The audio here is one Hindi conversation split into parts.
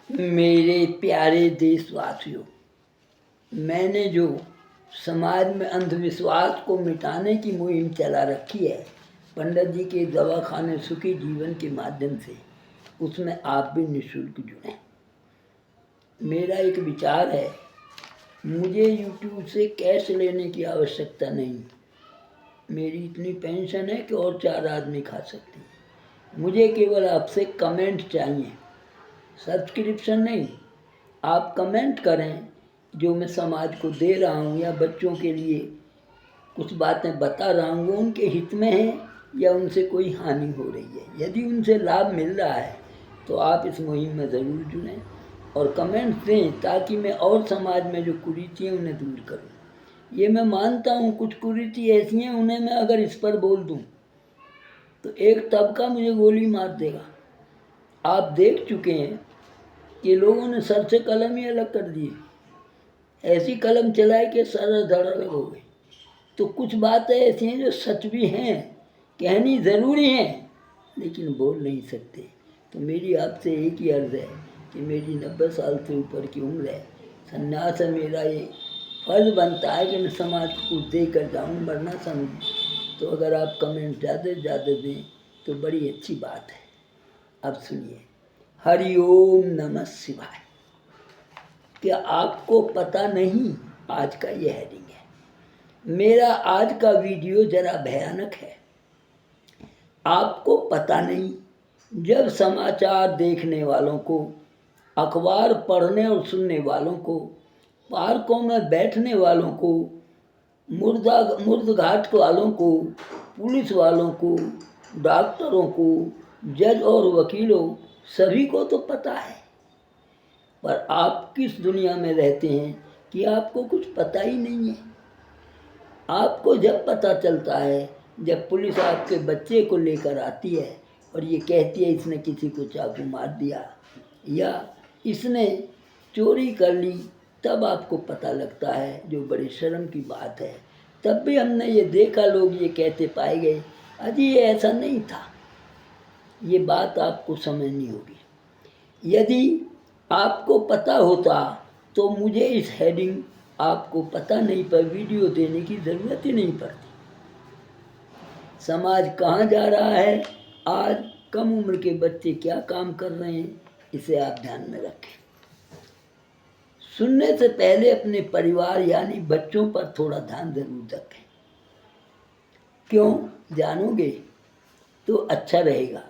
मेरे प्यारे देशवासियों, मैंने जो समाज में अंधविश्वास को मिटाने की मुहिम चला रखी है पंडित जी के दवाखाने सुखी जीवन के माध्यम से, उसमें आप भी निःशुल्क जुड़ें। मेरा एक विचार है, मुझे यूट्यूब से कैश लेने की आवश्यकता नहीं। मेरी इतनी पेंशन है कि और 4 आदमी खा सकते हैं। मुझे केवल आपसे कमेंट चाहिए, सब्सक्रिप्शन नहीं। आप कमेंट करें जो मैं समाज को दे रहा हूँ या बच्चों के लिए कुछ बातें बता रहा हूँ, वो उनके हित में है या उनसे कोई हानि हो रही है। यदि उनसे लाभ मिल रहा है तो आप इस मुहिम में ज़रूर जुड़ें और कमेंट दें, ताकि मैं और समाज में जो कुरीति हैं उन्हें दूर करूँ। ये मैं मानता हूँ कुछ कुरीति ऐसी हैं, उन्हें मैं अगर इस पर बोल दूँ तो एक तबका मुझे गोली मार देगा। आप देख चुके हैं कि लोगों ने सर से कलम ही अलग कर दिए, ऐसी कलम चलाई कि सर धड़ अलग हो गई। तो कुछ बातें ऐसी हैं जो सच भी हैं, कहनी ज़रूरी हैं, लेकिन बोल नहीं सकते। तो मेरी आपसे एक ही अर्ज़ है कि मेरी 90 साल से ऊपर की उम्र है, संन्यास है, मेरा ये फर्ज बनता है कि मैं समाज को कुछ दे कर जाऊँ, वरना समझ। तो अगर आप कमेंट ज़्यादा से ज़्यादा दें तो बड़ी अच्छी बात है। अब सुनिए, हरि ओम नमः शिवाय। क्या आपको पता नहीं, आज का ये हेडिंग है। मेरा आज का वीडियो जरा भयानक है। आपको पता नहीं, जब समाचार देखने वालों को, अखबार पढ़ने और सुनने वालों को, पार्कों में बैठने वालों को, मुर्द घाट वालों को, पुलिस वालों को, डॉक्टरों को, जज और वकीलों, सभी को तो पता है, पर आप किस दुनिया में रहते हैं कि आपको कुछ पता ही नहीं है। आपको जब पता चलता है, जब पुलिस आपके बच्चे को लेकर आती है और ये कहती है इसने किसी को चाकू मार दिया या इसने चोरी कर ली, तब आपको पता लगता है, जो बड़ी शर्म की बात है। तब भी हमने ये देखा, लोग ये कहते पाए गए, अजी ये ऐसा नहीं था। ये बात आपको समझनी होगी। यदि आपको पता होता तो मुझे इस हेडिंग आपको पता नहीं पर वीडियो देने की ज़रूरत ही नहीं पड़ती। समाज कहाँ जा रहा है, आज कम उम्र के बच्चे क्या काम कर रहे हैं, इसे आप ध्यान में रखें। सुनने से पहले अपने परिवार यानी बच्चों पर थोड़ा ध्यान जरूर रखें। क्यों, जानोगे तो अच्छा रहेगा।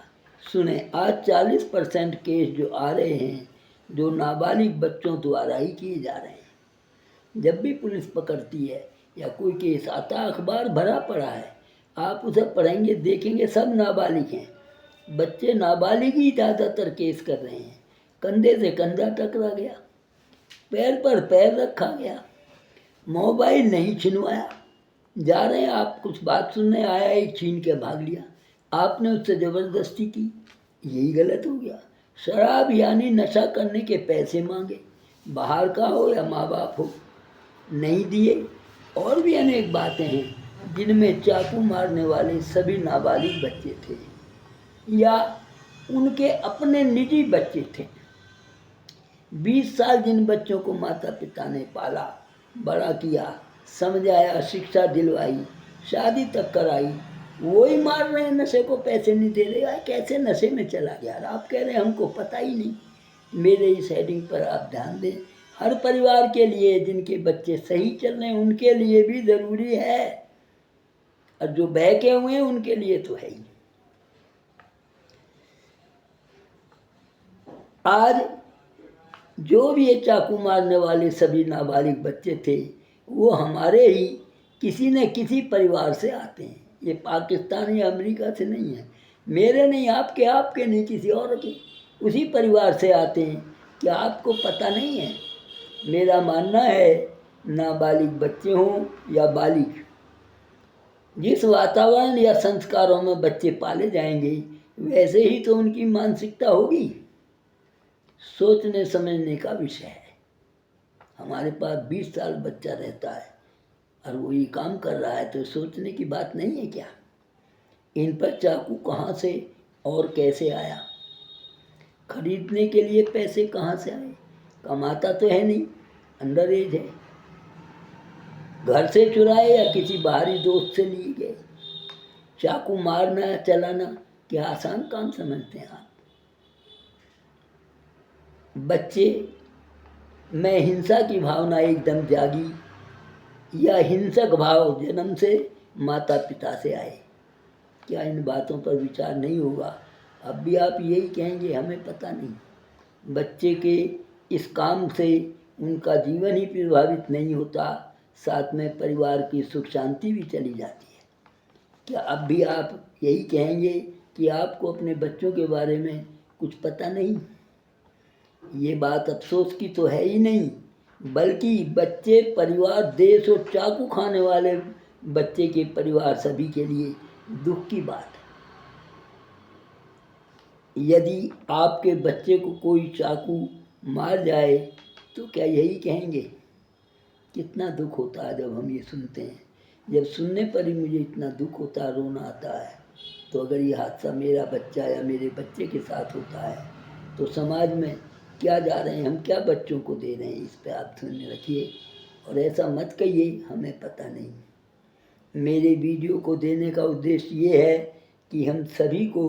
सुने, आज 40% केस जो आ रहे हैं, जो नाबालिग बच्चों द्वारा ही किए जा रहे हैं। जब भी पुलिस पकड़ती है या कोई केस आता, अखबार भरा पड़ा है, आप उसे पढ़ेंगे देखेंगे सब नाबालिग हैं। बच्चे नाबालिग ही ज़्यादातर केस कर रहे हैं। कंधे से कंधा टकरा गया, पैर पर पैर रखा गया, मोबाइल नहीं छिनवाया, जा रहे हैं आप, कुछ बात सुनने आया, एक छीन के भाग लिया, आपने उससे ज़बरदस्ती की, यही गलत हो गया। शराब यानी नशा करने के पैसे मांगे, बाहर का हो या माँ बाप हो, नहीं दिए। और भी अनेक बातें हैं जिनमें चाकू मारने वाले सभी नाबालिग बच्चे थे या उनके अपने निजी बच्चे थे। 20 साल जिन बच्चों को माता पिता ने पाला, बड़ा किया, समझाया, शिक्षा दिलवाई, शादी तक कराई, वो ही मार रहे हैं, नशे को पैसे नहीं दे रहे। यार कैसे नशे में चला गया, आप कह रहे हैं हमको पता ही नहीं। मेरे इस हेडिंग पर आप ध्यान दें। हर परिवार के लिए जिनके बच्चे सही चल रहे हैं उनके लिए भी ज़रूरी है, और जो बहके हुए हैं उनके लिए तो है ही। आज जो भी ये चाकू मारने वाले सभी नाबालिग बच्चे थे, वो हमारे ही किसी न किसी परिवार से आते हैं। ये पाकिस्तान या अमेरिका से नहीं है, मेरे नहीं, आपके आपके नहीं, किसी और के उसी परिवार से आते हैं। क्या आपको पता नहीं है? मेरा मानना है, नाबालिग बच्चे हों या बालिग, जिस वातावरण या संस्कारों में बच्चे पाले जाएंगे, वैसे ही तो उनकी मानसिकता होगी। सोचने समझने का विषय है। हमारे पास 20 साल बच्चा रहता है और वो ये काम कर रहा है, तो सोचने की बात नहीं है क्या? इन पर चाकू कहाँ से और कैसे आया? खरीदने के लिए पैसे कहाँ से आए? कमाता तो है नहीं, अंडर एज है। घर से चुराए या किसी बाहरी दोस्त से लिए गए? चाकू मारना या चलाना क्या आसान काम समझते हैं आप? बच्चे में हिंसा की भावना एकदम जागी या हिंसक भाव जन्म से माता पिता से आए? क्या इन बातों पर विचार नहीं होगा? अब भी आप यही कहेंगे हमें पता नहीं। बच्चे के इस काम से उनका जीवन ही प्रभावित नहीं होता, साथ में परिवार की सुख शांति भी चली जाती है। क्या अब भी आप यही कहेंगे कि आपको अपने बच्चों के बारे में कुछ पता नहीं? ये बात अफसोस की तो है ही नहीं, बल्कि बच्चे, परिवार, देश और चाकू खाने वाले बच्चे के परिवार सभी के लिए दुख की बात है। यदि आपके बच्चे को कोई चाकू मार जाए तो क्या यही कहेंगे? कितना दुख होता है जब हम ये सुनते हैं। जब सुनने पर ही मुझे इतना दुख होता है, रोना आता है। तो अगर ये हादसा मेरा बच्चा या मेरे बच्चे के साथ होता है तो समाज में क्या जा रहे हैं हम, क्या बच्चों को दे रहे हैं, इस पर आप ध्यान रखिए। और ऐसा मत कहिए हमें पता नहीं। मेरे वीडियो को देने का उद्देश्य ये है कि हम सभी को,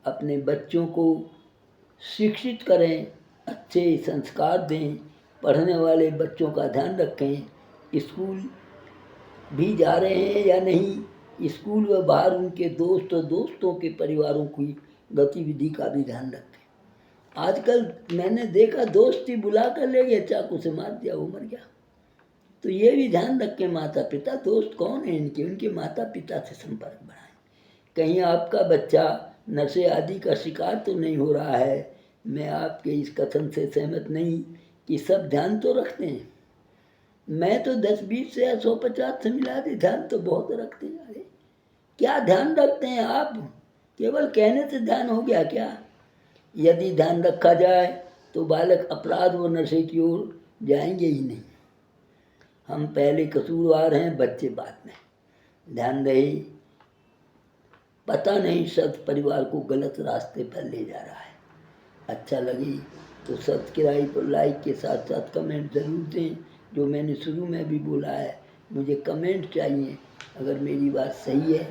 अपने बच्चों को शिक्षित करें, अच्छे संस्कार दें, पढ़ने वाले बच्चों का ध्यान रखें। स्कूल भी जा रहे हैं या नहीं, स्कूल व बाहर उनके दोस्त और दोस्तों के परिवारों की गतिविधि का भी ध्यान रखें। आजकल मैंने देखा दोस्त ही बुला कर ले गए, चाकू से मार दिया, वो मर गया। तो ये भी ध्यान रखें माता पिता, दोस्त कौन है इनके, उनके माता पिता से संपर्क बनाएं। कहीं आपका बच्चा नशे आदि का शिकार तो नहीं हो रहा है। मैं आपके इस कथन से सहमत नहीं कि सब ध्यान तो रखते हैं। मैं तो 10-20 से या 100-50 से मिला दे, ध्यान तो बहुत रखते हैं। अरे क्या ध्यान रखते हैं आप? केवल कहने से ध्यान हो गया क्या? यदि ध्यान रखा जाए तो बालक अपराध व नशे की ओर जाएंगे ही नहीं। हम पहले कसूरवार हैं, बच्चे बाद में। ध्यान रहे, पता नहीं सब परिवार को गलत रास्ते पर ले जा रहा है। अच्छा लगे तो सब्सक्राइब और लाइक के साथ साथ कमेंट ज़रूर दें। जो मैंने शुरू में भी बोला है, मुझे कमेंट चाहिए। अगर मेरी बात सही है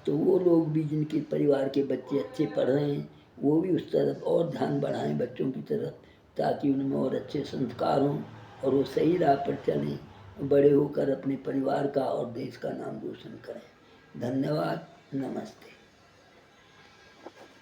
तो वो लोग भी जिनके परिवार के बच्चे अच्छे पढ़ रहे हैं वो भी उस तरफ और ध्यान बढ़ाएं, बच्चों की तरफ, ताकि उनमें और अच्छे संस्कार हों और वो सही राह पर चलें, बड़े होकर अपने परिवार का और देश का नाम रोशन करें। धन्यवाद, नमस्ते।